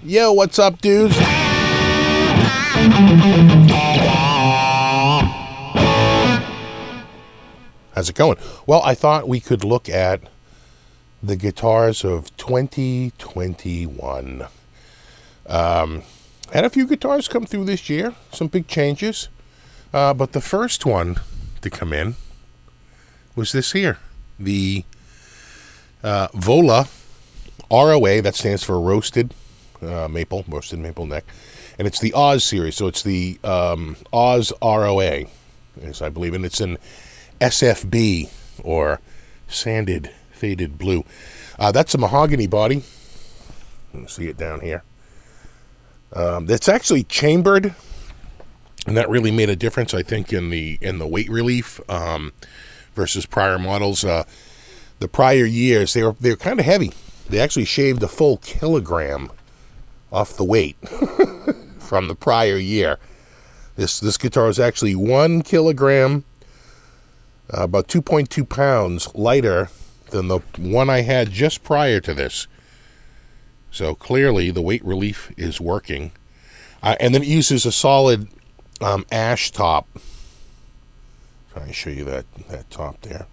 Yo, what's up, dudes? How's it going? Well, I thought we could look at the guitars of 2021. Had a few guitars come through this year, some big changes. But the first one to come in was this here, the Vola ROA, that stands for roasted maple neck, and it's the Oz series, so it's the Oz ROA, as I believe, and it's an SFB, or sanded faded blue. That's a mahogany body. You can see it down here. It's actually chambered, and that really made a difference, I think, in the weight relief versus prior models. The prior years, they were kind of heavy. They actually shaved a full kilogram off the weight from the prior year. This guitar is actually 1 kilogram, about 2.2 pounds lighter than the one I had just prior to this. So clearly the weight relief is working. And then it uses a solid ash top. Try to show you that top there.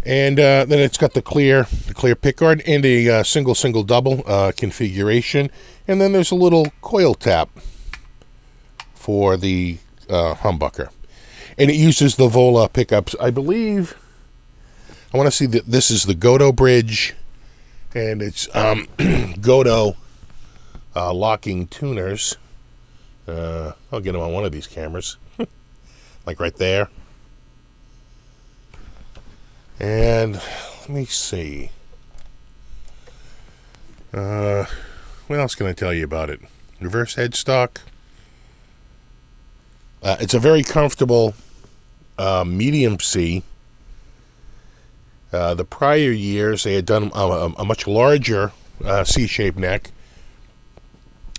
And then it's got the clear pickguard and a single double configuration. And then there's a little coil tap for the humbucker. And it uses the Vola pickups. I believe, I want to see that this is the Godo bridge, and it's Godo locking tuners. I'll get them on one of these cameras, like right there. And let me see. What else can I tell you about it? Reverse headstock. It's a very comfortable medium C. The prior years, they had done a much larger C-shaped neck.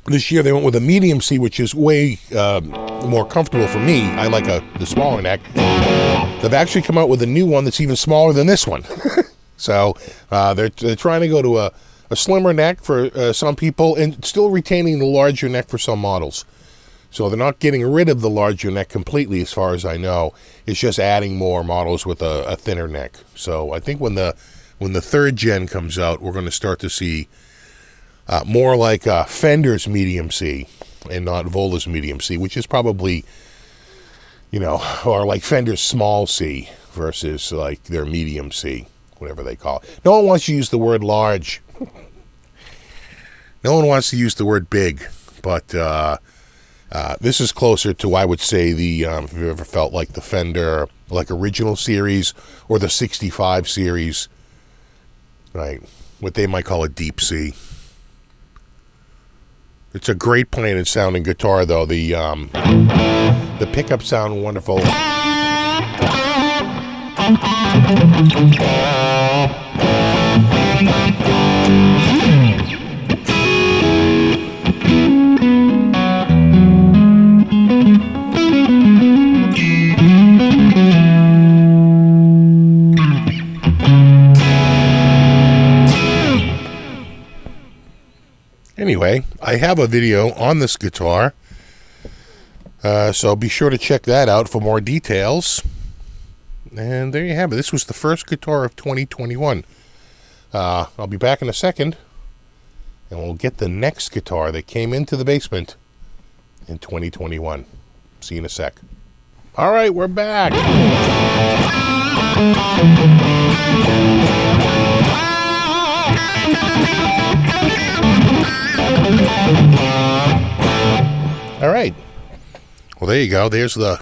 This year, they went with a medium C, which is way more comfortable for me. I like the smaller neck. They've actually come out with a new one that's even smaller than this one. So they're trying to go to a slimmer neck for some people and still retaining the larger neck for some models. So they're not getting rid of the larger neck completely, as far as I know. It's just adding more models with a thinner neck. So I think when the third gen comes out, we're going to start to see more like Fender's medium C and not Vola's medium C, which is probably, or like Fender's small C versus like their medium C, whatever they call it. No one wants to use the word large. No one wants to use the word big, but this is closer to, I would say, the if you've ever felt like the Fender like original series or the 65 series, right? What they might call a deep C. It's a great playing and sounding guitar, though. The pickups sound wonderful. Anyway, I have a video on this guitar, so be sure to check that out for more details. And there you have it. This was the first guitar of 2021. I'll be back in a second, and we'll get the next guitar that came into the basement in 2021. See you in a sec. All right, we're back. All right. Well, there you go. There's the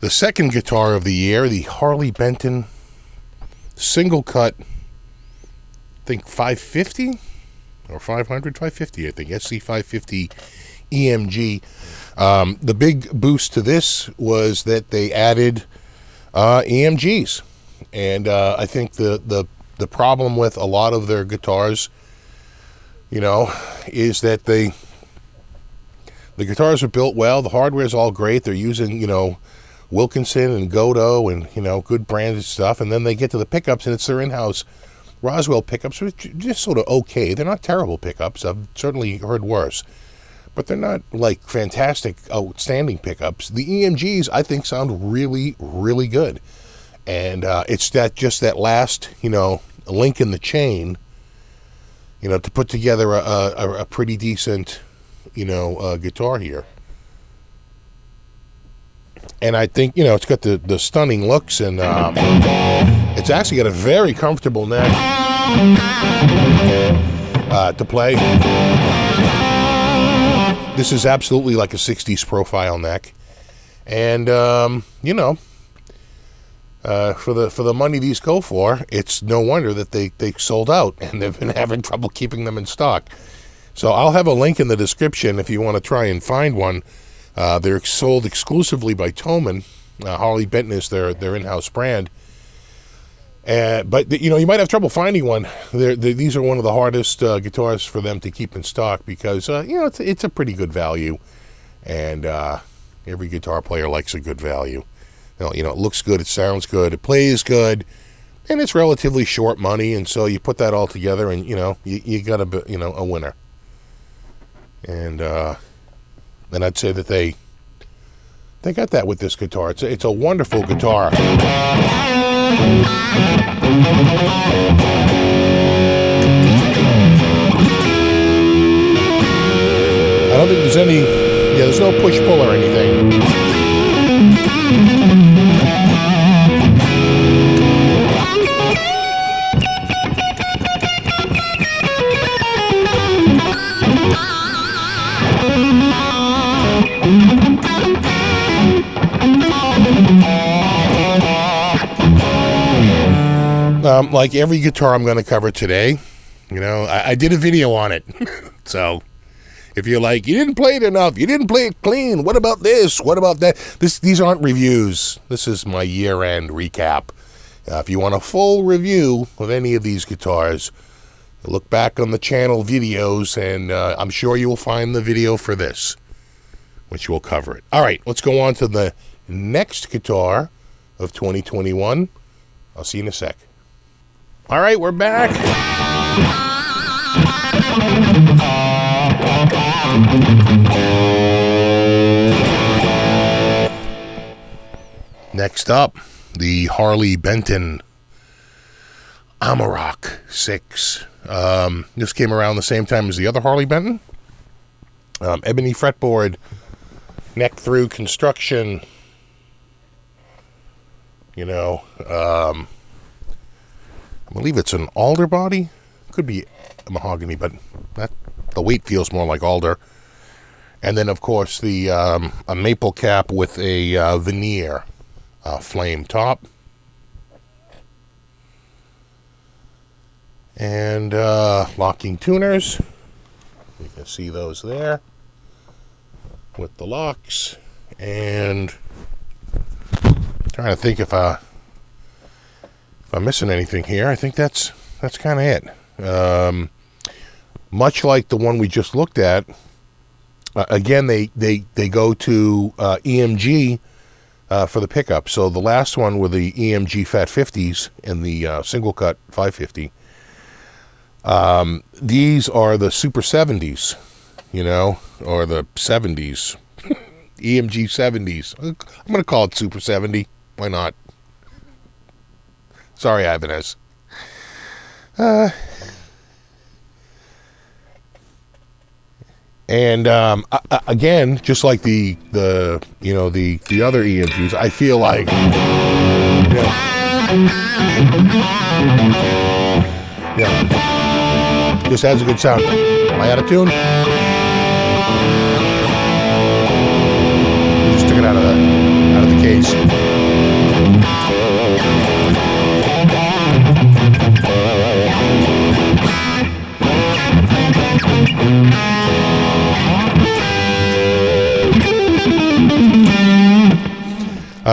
second guitar of the year, the Harley Benton single cut, I think 550 or 500, 550, I think, SC 550 EMG. The big boost to this was that they added EMGs. And I think the problem with a lot of their guitars, is that the guitars are built well, the hardware is all great, they're using, Wilkinson and Godo and, good branded stuff, and then they get to the pickups and it's their in-house Roswell pickups are just sort of okay. They're not terrible pickups. I've certainly heard worse. But they're not like fantastic, outstanding pickups. The EMGs, I think, sound really, really good. And it's just that last, link in the chain, to put together a pretty decent, guitar here. And I think, it's got the stunning looks, and it's actually got a very comfortable neck to play. This is absolutely like a 60s profile neck. And, for the money these go for, it's no wonder that they sold out, and they've been having trouble keeping them in stock. So I'll have a link in the description if you want to try and find one. They're sold exclusively by Thomann. Harley Benton is their in-house brand. But you might have trouble finding one. These are one of the hardest guitars for them to keep in stock because it's a pretty good value, and every guitar player likes a good value. It looks good, it sounds good, it plays good, and it's relatively short money. And so you put that all together, and you got a winner. And I'd say that they got that with this guitar. It's a wonderful guitar. I don't think there's there's no push-pull or anything. Like every guitar I'm going to cover today, I did a video on it. So if you're like, you didn't play it enough, you didn't play it clean, what about this, what about that? These aren't reviews. This is my year-end recap. If you want a full review of any of these guitars, look back on the channel videos, and I'm sure you will find the video for this, which will cover it. All right, let's go on to the next guitar of 2021. I'll see you in a sec. All right, we're back. Next up, the Harley Benton Amarok 6. This came around the same time as the other Harley Benton. Ebony fretboard, neck through construction. I believe it's an alder body. Could be a mahogany, but the weight feels more like alder. And then, of course, a maple cap with a veneer flame top. And locking tuners. You can see those there with the locks. And I'm trying to think if I'm missing anything here. I think that's kind of it. Much like the one we just looked at, again, they go to EMG for the pickup. So the last one were the EMG Fat 50s and the single cut 550. These are the Super 70s, or the 70s. EMG 70s. I'm going to call it Super 70. Why not? Sorry, Ibanez. And again, just like the other EMGs, I feel like this has a good sound. Am I out of tune? Just took it out of the case.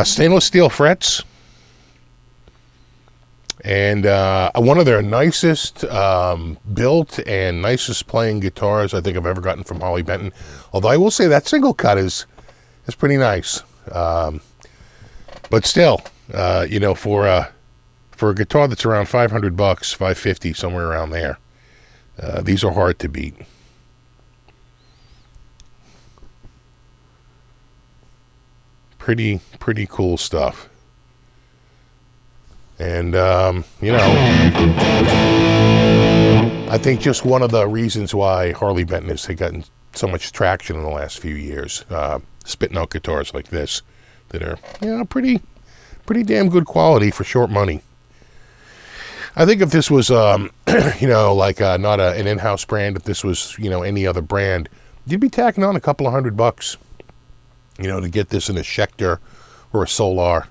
Stainless steel frets, and one of their nicest built and nicest playing guitars I think I've ever gotten from Harley Benton. Although I will say that single cut is pretty nice, but still, for For a guitar that's around $500, $550, somewhere around there, these are hard to beat. Pretty cool stuff. And, you know, I think just one of the reasons why Harley Benton has gotten so much traction in the last few years, spitting out guitars like this that are, you know, pretty damn good quality for short money. I think if this was, you know, like not an in-house brand, if this was, you know, any other brand, you'd be tacking on a couple of $100, you know, to get this in a Schecter or a Solar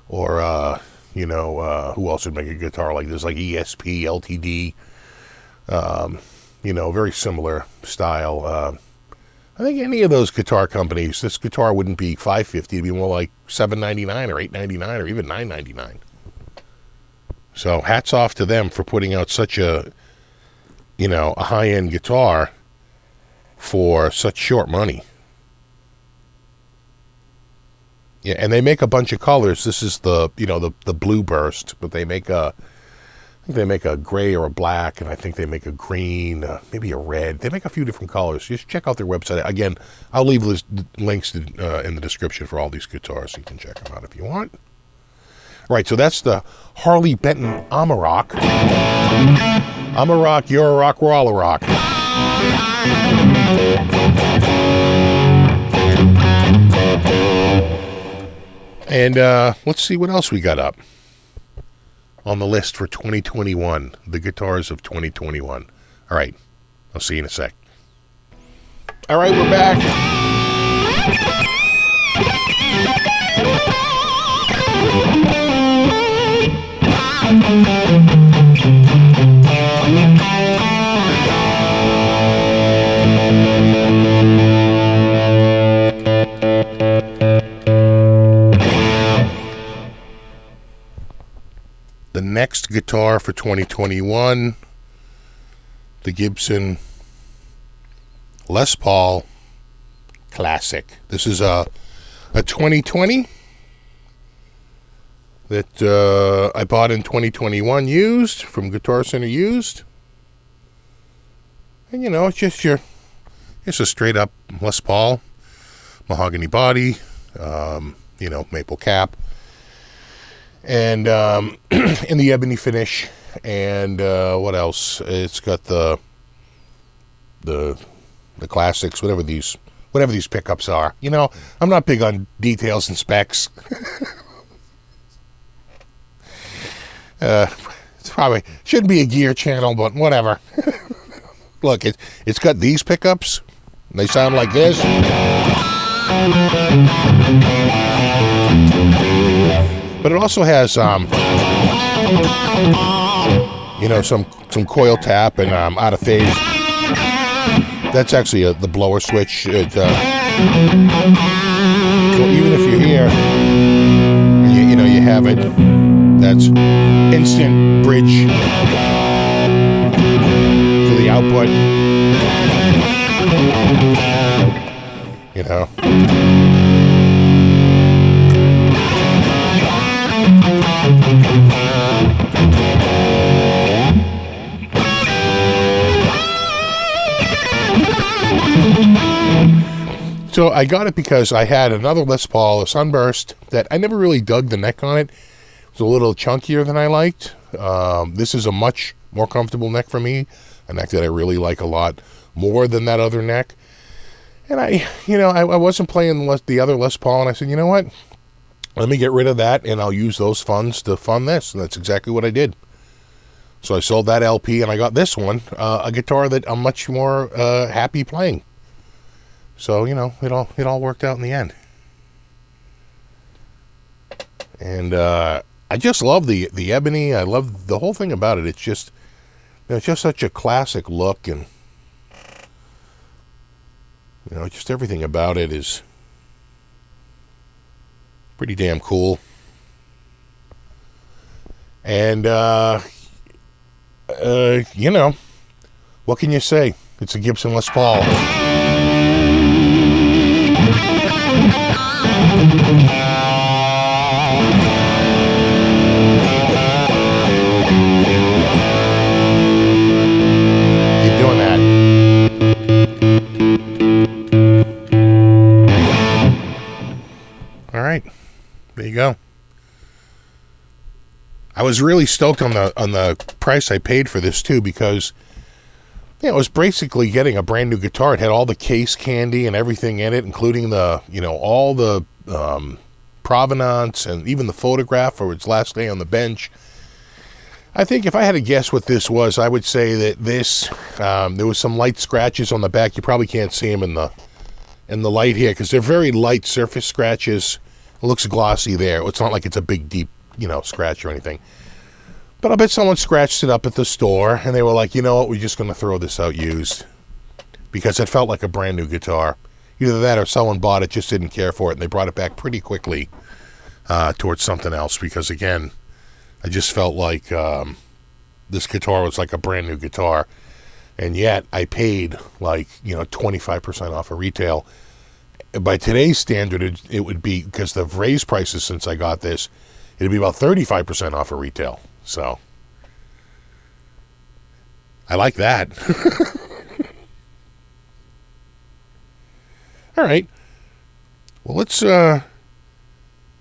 or, you know, who else would make a guitar like this, like ESP, LTD, you know, very similar style. I think any of those guitar companies, this guitar wouldn't be $550, it'd be more like $7.99 or $8.99 or even $9.99. So hats off to them for putting out such a, you know, a high-end guitar for such short money. Yeah, and they make a bunch of colors. This is the, you know, the blue burst, but they make a, I think they make a gray or a black, and I think they make a green, maybe a red. They make a few different colors. Just check out their website. Again, I'll leave links in the description for all these guitars, so you can check them out if you want. Right, so that's the Harley Benton Amarok. Amarok, you're a rock, we're all a rock. And let's see what else we got up on the list for 2021, the guitars of 2021. All right, I'll see you in a sec. All right, we're back. The next guitar for 2021, the Gibson Les Paul Classic. This is a 2020 that I bought in 2021 used from Guitar Center used. And, you know, it's just it's a straight up Les Paul, mahogany body, you know, maple cap. And in the ebony finish, and what else? It's got the classics, whatever these pickups are. You know, I'm not big on details and specs. It's probably shouldn't be a gear channel, but whatever. Look, it's got these pickups. They sound like this. But it also has, you know, some coil tap and out of phase. That's actually the blower switch. So even if you're here, you know, you have it. That's instant bridge to the output. You know. So I got it because I had another Les Paul, a Sunburst, that I never really dug the neck on it. It was a little chunkier than I liked. This is a much more comfortable neck for me, a neck that I really like a lot more than that other neck. And I wasn't playing the other Les Paul, and I said, you know what? Let me get rid of that, and I'll use those funds to fund this. And that's exactly what I did. So I sold that LP, and I got this one, a guitar that I'm much more happy playing. So, you know, it all worked out in the end. And I just love the ebony. I love the whole thing about it. It's just, you know, it's just such a classic look, and you know, just everything about it is pretty damn cool. And you know, what can you say? It's a Gibson Les Paul. you go. I was really stoked on the price I paid for this too, because it was basically getting a brand new guitar. It had all the case candy and everything in it, including the all the provenance and even the photograph for its last day on the bench. I think if I had to guess what this was, I would say that this there was some light scratches on the back. You probably can't see them in the light here because they're very light surface scratches. It looks glossy there. It's not like it's a big deep scratch or anything. But I bet someone scratched it up at the store and they were like, you know what, we're just going to throw this out used, because it felt like a brand new guitar. Either that or someone bought it, just didn't care for it, and they brought it back pretty quickly towards something else, because again, I just felt like this guitar was like a brand new guitar, and yet I paid like 25% off of retail. By today's standard, it would be, because they've raised prices since I got this, it'd be about 35% off of retail. So I like that. All right. Well,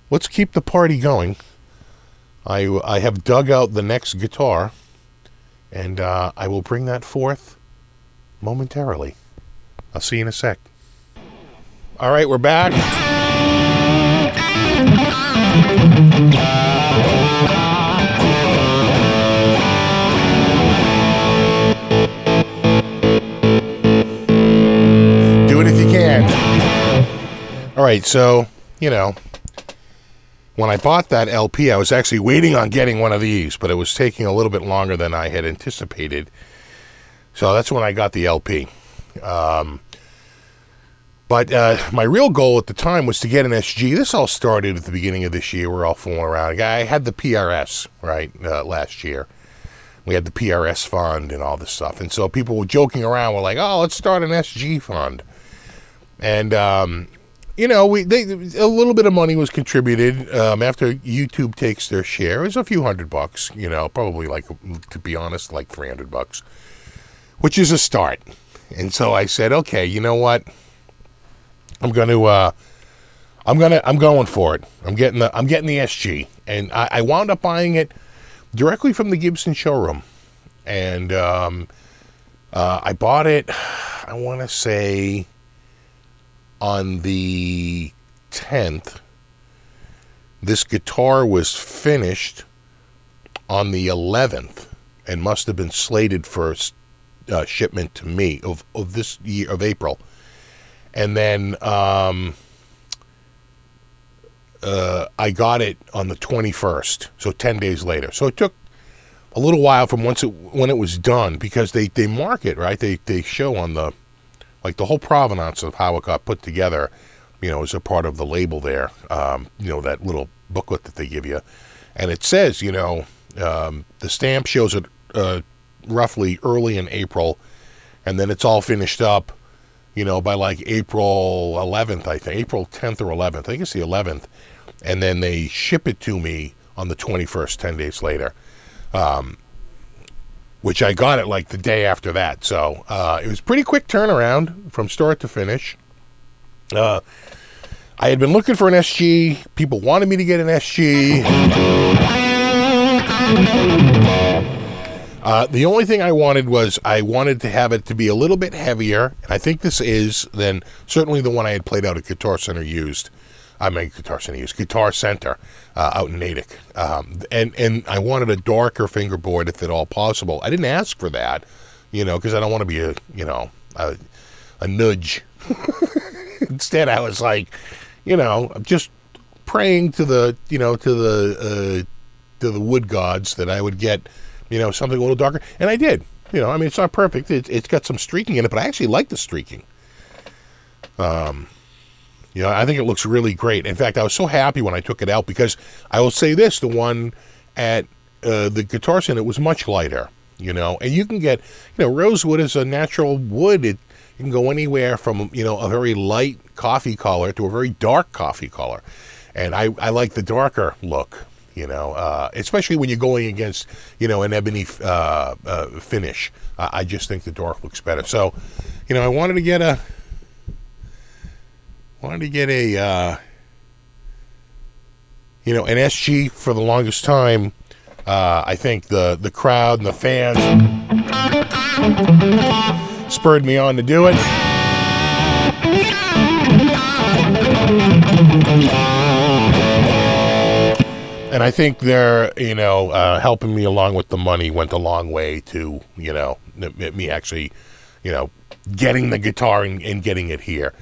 let's keep the party going. I have dug out the next guitar, and I will bring that forth momentarily. I'll see you in a sec. All right, we're back. Do it if you can. All right, so, when I bought that LP, I was actually waiting on getting one of these, but it was taking a little bit longer than I had anticipated. So that's when I got the LP. But my real goal at the time was to get an SG. This all started at the beginning of this year. We're all fooling around. I had the PRS, right, last year. We had the PRS fund and all this stuff. And so people were joking around. We're like, oh, let's start an SG fund. And, a little bit of money was contributed after YouTube takes their share. It was a few $100, probably like, to be honest, like $300, which is a start. And so I said, okay, you know what? I'm going for it. I'm getting the SG. And I wound up buying it directly from the Gibson showroom. And I bought it, I want to say, on the 10th. This guitar was finished on the 11th and must have been slated for shipment to me of this year, of April. And then I got it on the 21st, so 10 days later. So it took a little while from when it was done, because they mark it, right? They show on the whole provenance of how it got put together, as a part of the label there, that little booklet that they give you. And it says, the stamp shows it roughly early in April, and then it's all finished up, by like April 11th, I think. April 10th or 11th. I think it's the 11th. And then they ship it to me on the 21st, 10 days later. Which I got it like the day after that. So it was pretty quick turnaround from start to finish. I had been looking for an SG. People wanted me to get an SG. The only thing I wanted to have it to be a little bit heavier. And I think this is than certainly the one I had played out at Guitar Center out in Natick. And I wanted a darker fingerboard if at all possible. I didn't ask for that, because I don't want to be a nudge. Instead, I was like, just praying to the wood gods that I would get, something a little darker. And I did. It's not perfect. It's got some streaking in it, but I actually like the streaking. I think it looks really great. In fact, I was so happy when I took it out, because I will say this, the one at the Guitar Center, it was much lighter, and you can get, rosewood is a natural wood. It can go anywhere from, a very light coffee color to a very dark coffee color. And I like the darker look, especially when you're going against, an ebony finish. I just think the dark looks better. So, I wanted to get a an SG for the longest time, I think the crowd and the fans spurred me on to do it. And I think they're, helping me along with the money went a long way to, me actually, getting the guitar and getting it here.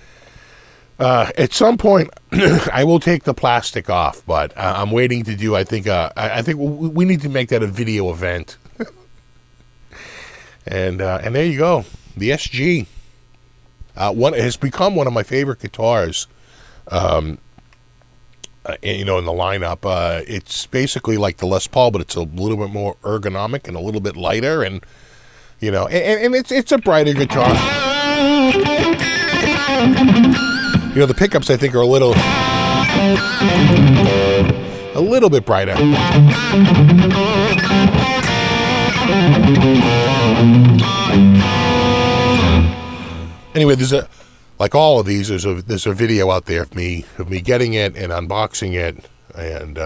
At some point, I will take the plastic off, but I'm waiting to do. I think we need to make that a video event. And there you go, the SG. It has become one of my favorite guitars. In the lineup. It's basically like the Les Paul, but it's a little bit more ergonomic and a little bit lighter, and and it's a brighter guitar. The pickups I think are a little bit brighter. Anyway, like all of these, there's a video out there of me getting it and unboxing it and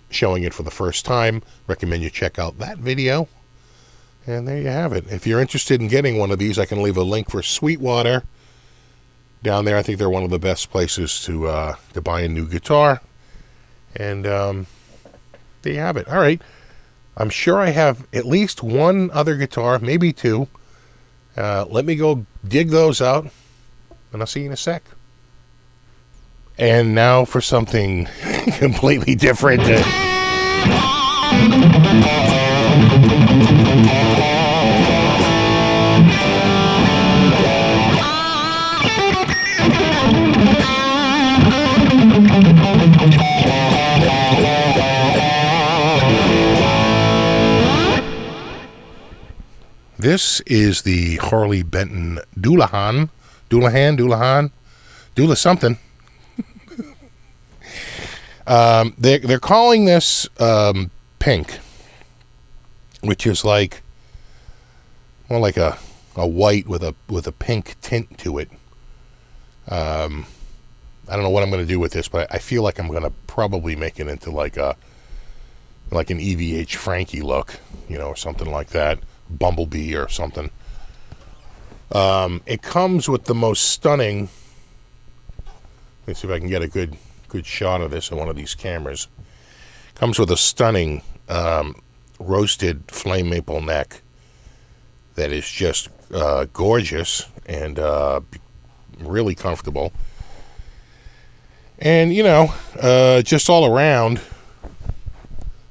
showing it for the first time. Recommend you check out that video. And there you have it. If you're interested in getting one of these, I can leave a link for Sweetwater down there. I think they're one of the best places to buy a new guitar. And there you have it. All right. I'm sure I have at least one other guitar, maybe two. Let me go dig those out, and I'll see you in a sec. And now for something completely different. This is the Harley Benton Dullahan. Dullahan. Dula something. They're calling this pink, which is like more like a white with a pink tint to it. I don't know what I'm going to do with this, but I feel like I'm going to probably make it into like an EVH Frankie look, or something like that. Bumblebee or something. It comes with the most stunning. Let's see if I can get a good shot of this on one of these cameras. Comes with a stunning roasted flame maple neck that is just gorgeous and really comfortable. And just all around,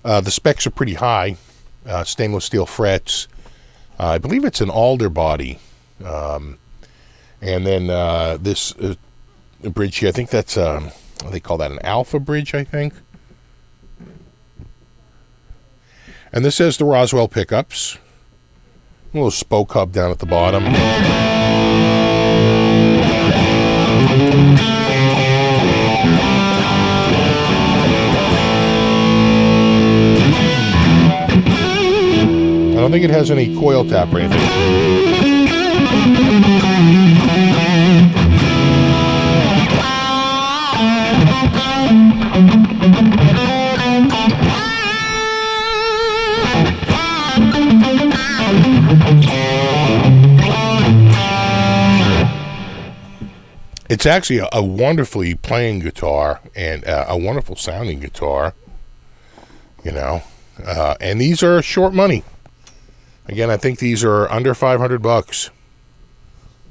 the specs are pretty high. Stainless steel frets. I believe it's an alder body. And then this bridge here, I think that's, they call that an alpha bridge, I think. And this has the Roswell pickups. A little spoke hub down at the bottom. I don't think it has any coil tap or anything. It's actually a wonderfully playing guitar and a wonderful sounding guitar, and these are short money. Again, I think these are under $500.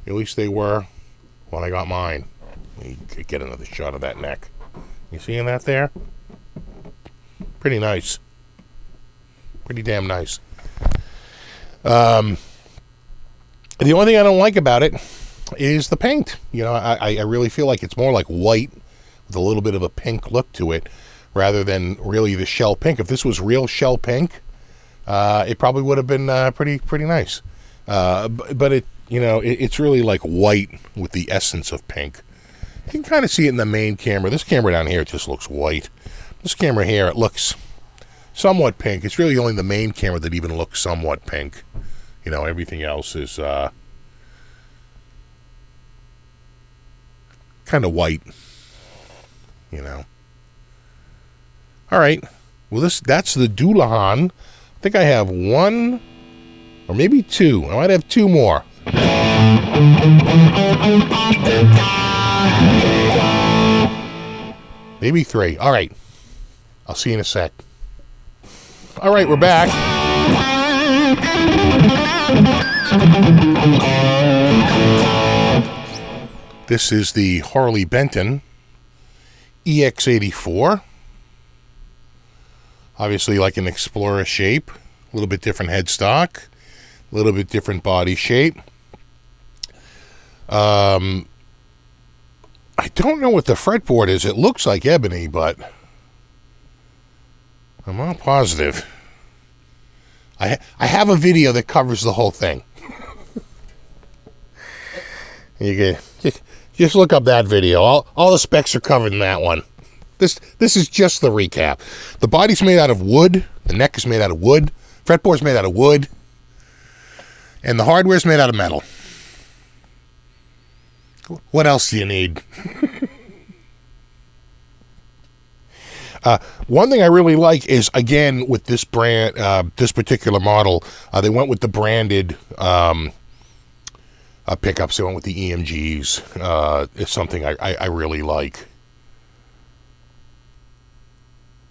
At least they were when I got mine. Let me get another shot of that neck. You seeing that there? Pretty nice. Pretty damn nice. The only thing I don't like about it is the paint. I really feel like it's more like white with a little bit of a pink look to it rather than really the shell pink. If this was real shell pink, it probably would have been pretty nice. But it's really like white with the essence of pink. You can kind of see it in the main camera. This camera down here, it just looks white. This camera here, it looks somewhat pink. It's really only the main camera that even looks somewhat pink. Everything else is kind of white. All right. Well, that's the Dullahan. I think I have one or maybe two. I might have two more. Maybe three. All right. I'll see you in a sec. All right, we're back. This is the Harley Benton EX84. Obviously like an Explorer shape. A little bit different headstock. A little bit different body shape. I don't know what the fretboard is. It looks like ebony, but I'm not positive. I have a video that covers the whole thing. You can just look up that video. All the specs are covered in that one. This is just the recap. The body's made out of wood. The neck is made out of wood. Fretboard's made out of wood. And the hardware's made out of metal. What else do you need? One thing I really like is, again, with this brand, this particular model, they went with the branded pickups. They went with the EMGs. It's something I really like.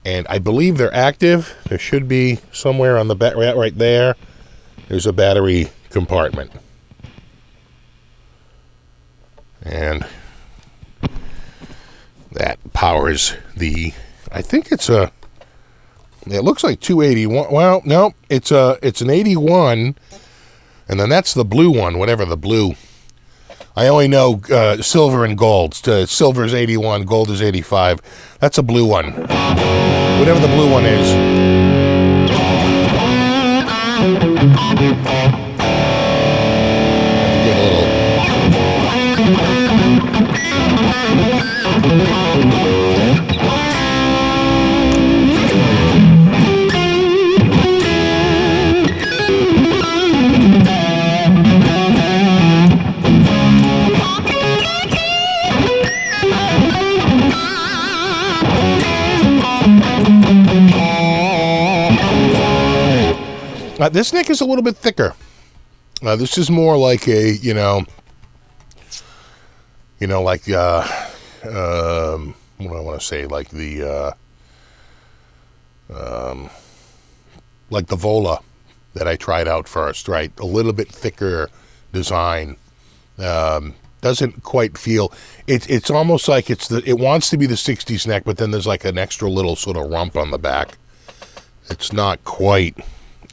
And I believe they're active. There should be somewhere on the back, right there. There's a battery compartment. And that powers the, I think it's a, it looks like 281. Well, no, it's an 81, and then that's the blue one, whatever the blue. I only know silver and gold. Silver is 81, gold is 85. That's a blue one. Whatever the blue one is. Get a little. This neck is a little bit thicker. This is more like a, like, what do I want to say? Like the Vola that I tried out first, right? A little bit thicker design. Doesn't quite feel, it's almost like it wants to be the 60s neck, but then there's like an extra little sort of rump on the back. It's not quite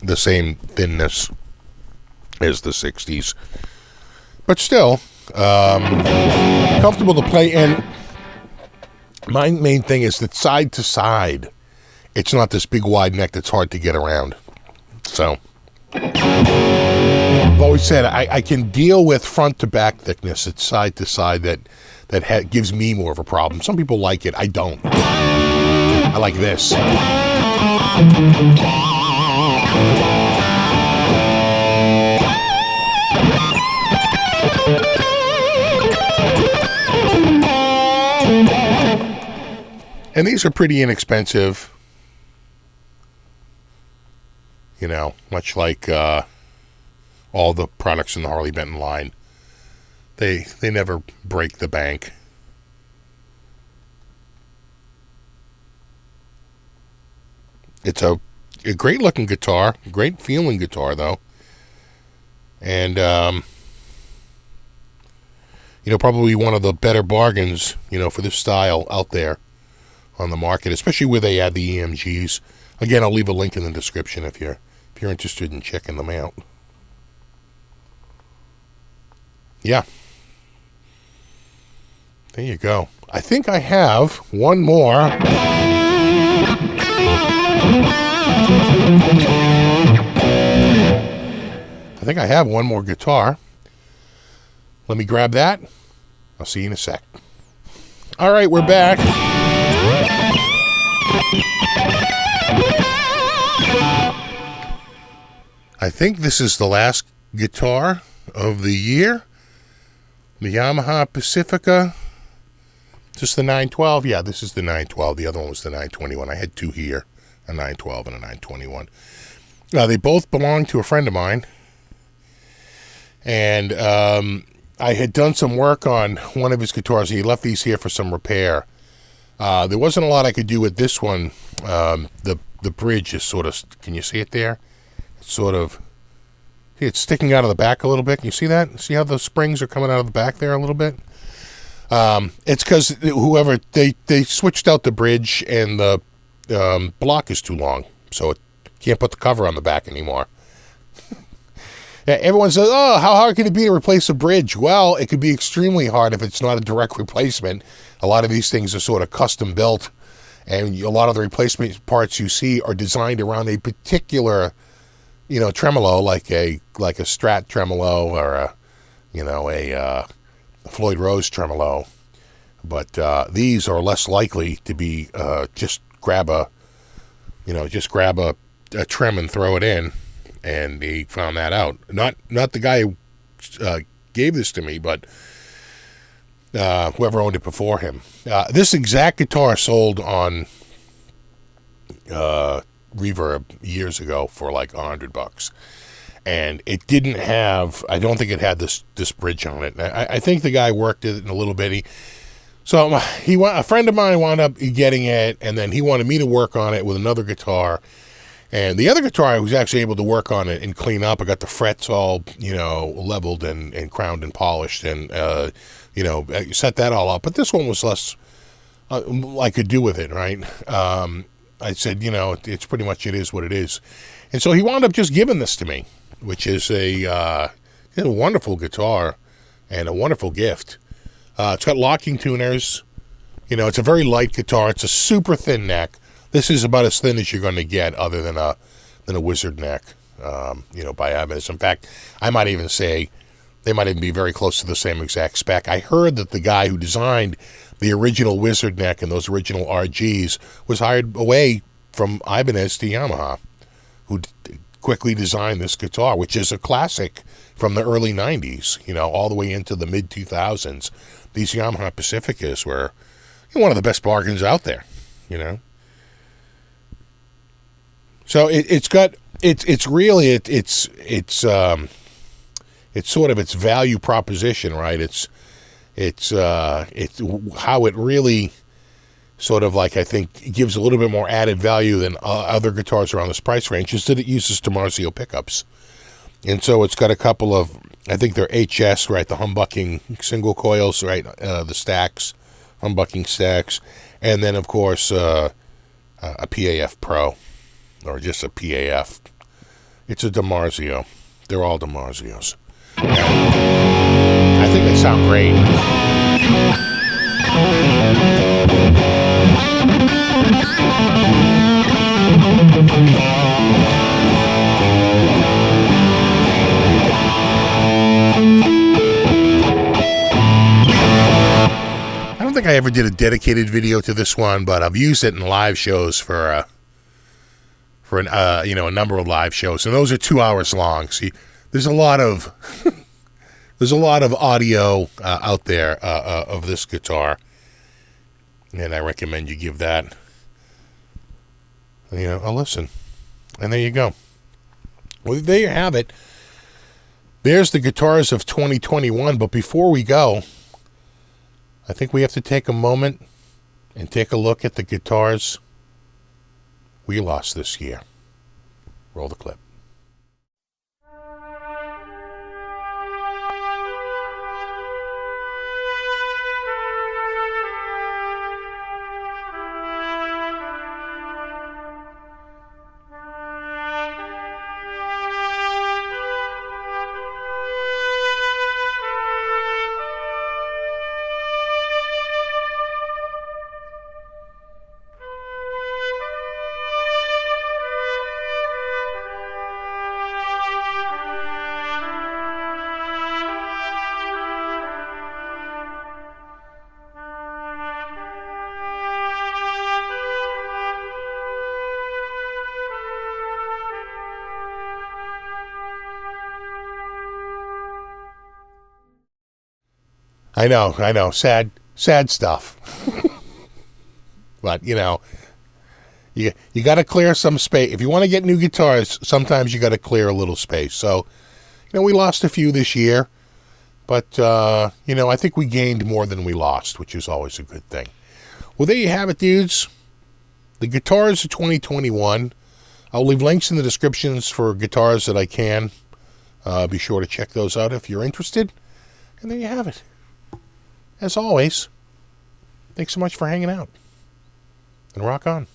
the same thinness as the 60s, but still comfortable to play. And my main thing is that side to side, it's not this big wide neck that's hard to get around. So I've always said I can deal with front to back thickness. It's side to side that gives me more of a problem. Some people like it. I don't. I like this. And these are pretty inexpensive, much like all the products in the Harley Benton line. They never break the bank. It's a great looking guitar, great feeling guitar though. And probably one of the better bargains, for this style out there on the market, especially where they add the EMGs. Again, I'll leave a link in the description if you're interested in checking them out. Yeah. There you go. I think I have one more. I think I have one more guitar. Let me grab that. I'll see you in a sec. All right, we're back. I think this is the last guitar of the year. The Yamaha Pacifica Is this the 912? Yeah, this is the 912. The other one was the 921. I had two here, a 912 and a 921. They both belong to a friend of mine. And I had done some work on one of his guitars. He left these here for some repair. There wasn't a lot I could do with this one. The bridge is sort of, can you see it there? It's sort of, it's sticking out of the back a little bit. Can you see that? See how the springs are coming out of the back there a little bit? It's because whoever, they switched out the bridge and the block is too long. So it can't put the cover on the back anymore. Everyone says, oh, how hard can it be to replace a bridge? Well, it could be extremely hard if it's not a direct replacement. A lot of these things are sort of custom built, and a lot of the replacement parts you see are designed around a particular, tremolo, like a Strat tremolo or a Floyd Rose tremolo. But these are less likely to be just grab a trim and throw it in. And he found that out. Not the guy who gave this to me, but whoever owned it before him. This exact guitar sold on Reverb years ago for like $100, and it didn't have. I don't think it had this bridge on it. I think the guy worked it in a little bit. A friend of mine wound up getting it, and then he wanted me to work on it with another guitar. And the other guitar, I was actually able to work on it and clean up. I got the frets all, leveled and crowned and polished and, set that all up. But this one was less I could do with it, right? I said, it's pretty much, it is what it is. And so he wound up just giving this to me, which is a wonderful guitar and a wonderful gift. It's got locking tuners. It's a very light guitar. It's a super thin neck. This is about as thin as you're going to get, other than a wizard neck, by Ibanez. In fact, I might even say they might even be very close to the same exact spec. I heard that the guy who designed the original wizard neck and those original RGs was hired away from Ibanez to Yamaha, who quickly designed this guitar, which is a classic from the early 90s, all the way into the mid-2000s. These Yamaha Pacificas were one of the best bargains out there, So it's sort of its value proposition, right? It's how it really sort of like, I think, gives a little bit more added value than other guitars around this price range, is that it uses DiMarzio pickups. And so it's got a couple of, I think they're HS, right? The humbucking single coils, right? The stacks, humbucking stacks. And then, of course, a PAF Pro. Or just a PAF. It's a DiMarzio. They're all DiMarzios. I think they sound great. I don't think I ever did a dedicated video to this one, but I've used it in live shows for a number of live shows, and those are 2 hours long. See, there's a lot of audio out there of this guitar, and I recommend you give that a listen. And there you go. Well, there you have it. There's the guitars of 2021. But before we go, I think we have to take a moment and take a look at the guitars we lost this year. Roll the clip. I know. Sad Sad stuff. But, you got to clear some space. If you want to get new guitars, sometimes you got to clear a little space. So, we lost a few this year. But, I think we gained more than we lost, which is always a good thing. Well, there you have it, dudes. The guitars of 2021. I'll leave links in the descriptions for guitars that I can. Be sure to check those out if you're interested. And there you have it. As always, thanks so much for hanging out. And rock on.